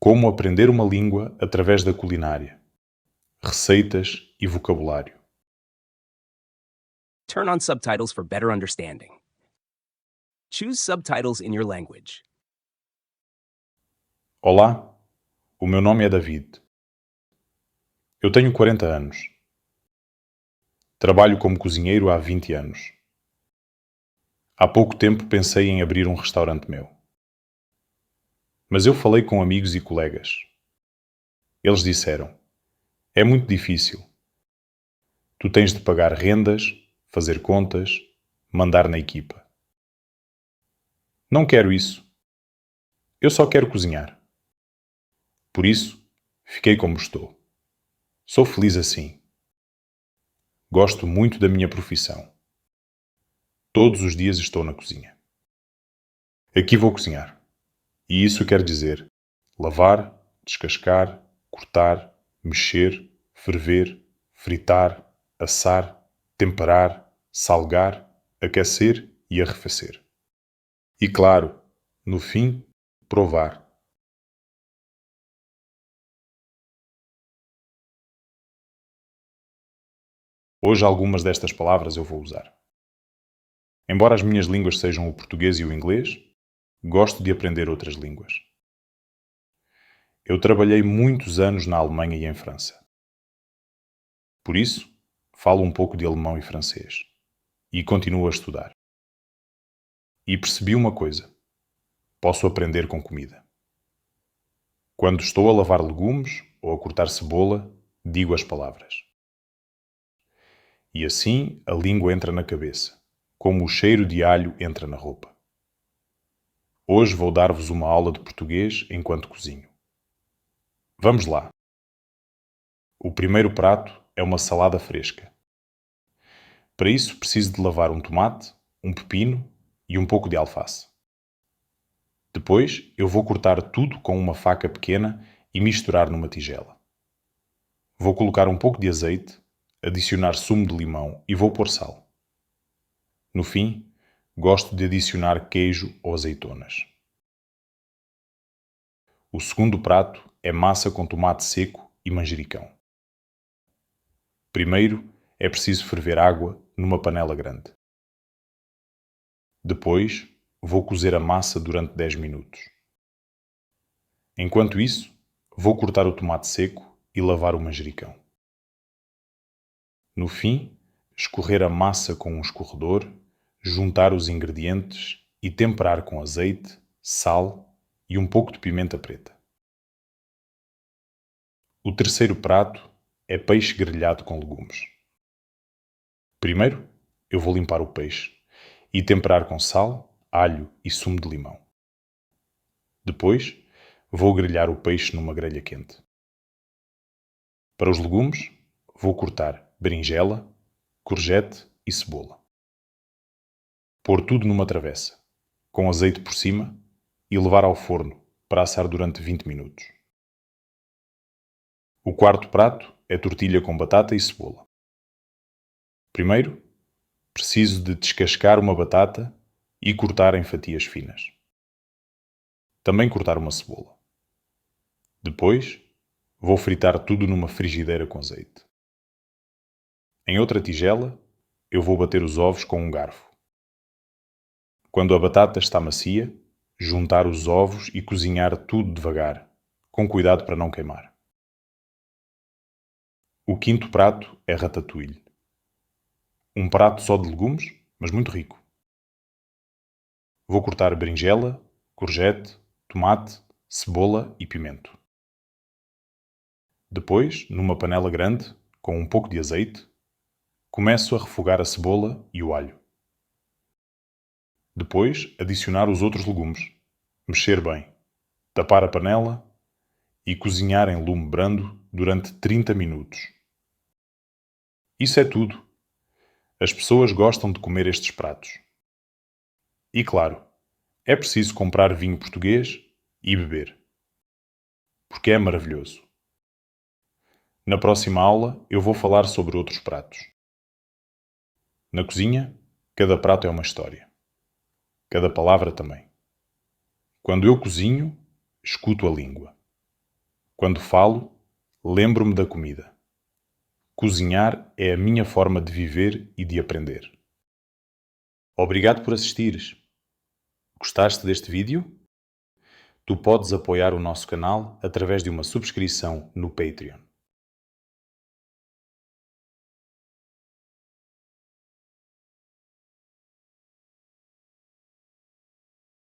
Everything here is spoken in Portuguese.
Como aprender uma língua através da culinária, receitas e vocabulário. Turn on subtitles for better understanding. Choose subtitles in your language. Olá, o meu nome é David. Eu tenho 40 anos. Trabalho como cozinheiro há 20 anos. Há pouco tempo pensei em abrir um restaurante meu. Mas eu falei com amigos e colegas. Eles disseram: é muito difícil. Tu tens de pagar rendas, fazer contas, mandar na equipa. Não quero isso. Eu só quero cozinhar. Por isso, fiquei como estou. Sou feliz assim. Gosto muito da minha profissão. Todos os dias estou na cozinha. Aqui vou cozinhar. E isso quer dizer lavar, descascar, cortar, mexer, ferver, fritar, assar, temperar, salgar, aquecer e arrefecer. E claro, no fim, provar. Hoje algumas destas palavras eu vou usar. Embora as minhas línguas sejam o português e o inglês, gosto de aprender outras línguas. Eu trabalhei muitos anos na Alemanha e em França. Por isso, falo um pouco de alemão e francês. E continuo a estudar. E percebi uma coisa. Posso aprender com comida. Quando estou a lavar legumes ou a cortar cebola, digo as palavras. E assim a língua entra na cabeça, como o cheiro de alho entra na roupa. Hoje vou dar-vos uma aula de português enquanto cozinho. Vamos lá. O primeiro prato é uma salada fresca. Para isso preciso de lavar um tomate, um pepino e um pouco de alface. Depois eu vou cortar tudo com uma faca pequena e misturar numa tigela. Vou colocar um pouco de azeite, adicionar sumo de limão e vou pôr sal. No fim, gosto de adicionar queijo ou azeitonas. O segundo prato é massa com tomate seco e manjericão. Primeiro é preciso ferver água numa panela grande. Depois, vou cozer a massa durante 10 minutos. Enquanto isso, vou cortar o tomate seco e lavar o manjericão. No fim, escorrer a massa com um escorredor, juntar os ingredientes e temperar com azeite, sal e um pouco de pimenta preta. O terceiro prato é peixe grelhado com legumes. Primeiro, eu vou limpar o peixe e temperar com sal, alho e sumo de limão. Depois, vou grelhar o peixe numa grelha quente. Para os legumes, vou cortar berinjela, courgette e cebola. Pôr tudo numa travessa, com azeite por cima e levar ao forno para assar durante 20 minutos. O quarto prato é tortilha com batata e cebola. Primeiro, preciso de descascar uma batata e cortar em fatias finas. Também cortar uma cebola. Depois, vou fritar tudo numa frigideira com azeite. Em outra tigela, eu vou bater os ovos com um garfo. Quando a batata está macia, juntar os ovos e cozinhar tudo devagar, com cuidado para não queimar. O quinto prato é ratatouille. Um prato só de legumes, mas muito rico. Vou cortar berinjela, courgette, tomate, cebola e pimento. Depois, numa panela grande, com um pouco de azeite, começo a refogar a cebola e o alho. Depois, adicionar os outros legumes, mexer bem, tapar a panela e cozinhar em lume brando durante 30 minutos. Isso é tudo. As pessoas gostam de comer estes pratos. E claro, é preciso comprar vinho português e beber. Porque é maravilhoso. Na próxima aula eu vou falar sobre outros pratos. Na cozinha, cada prato é uma história. Cada palavra também. Quando eu cozinho, escuto a língua. Quando falo, lembro-me da comida. Cozinhar é a minha forma de viver e de aprender. Obrigado por assistires. Gostaste deste vídeo? Tu podes apoiar o nosso canal através de uma subscrição no Patreon.